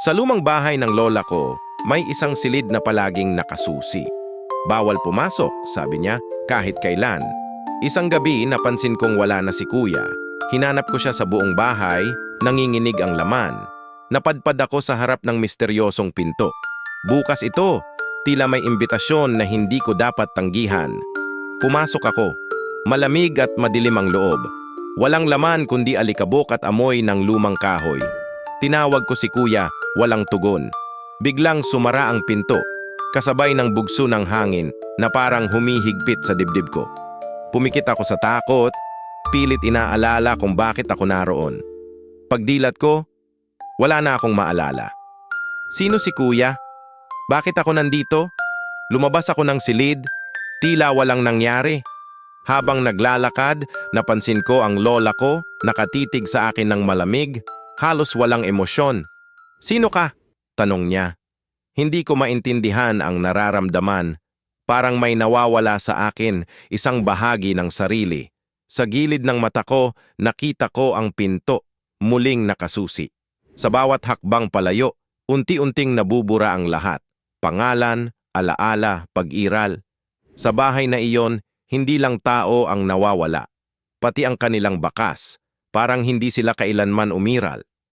Sa lumang bahay ng lola ko, may isang silid na palaging nakasusi. Bawal pumasok, sabi niya, kahit kailan. Isang gabi, napansin kong wala na si kuya. Hinanap ko siya sa buong bahay, nanginginig ang laman. Napadpad ako sa harap ng misteryosong pinto. Bukas ito, tila may imbitasyon na hindi ko dapat tanggihan. Pumasok ako. Malamig at madilim ang loob. Walang laman kundi alikabok at amoy ng lumang kahoy. Tinawag ko si kuya, walang tugon. Biglang sumara ang pinto, kasabay ng bugso ng hangin na parang humihigpit sa dibdib ko. Pumikit ako sa takot, pilit inaalala kung bakit ako naroon. Pagdilat ko, wala na akong maalala. Sino si kuya? Bakit ako nandito? Lumabas ako ng silid, tila walang nangyari. Habang naglalakad, napansin ko ang lola ko nakatitig sa akin ng malamig, halos walang emosyon. Sino ka? Tanong niya. Hindi ko maintindihan ang nararamdaman. Parang may nawawala sa akin, isang bahagi ng sarili. Sa gilid ng mata ko, nakita ko ang pinto, muling nakasusi. Sa bawat hakbang palayo, unti-unting nabubura ang lahat. Pangalan, alaala, pag-iral. Sa bahay na iyon, hindi lang tao ang nawawala. Pati ang kanilang bakas. Parang hindi sila kailanman umiral.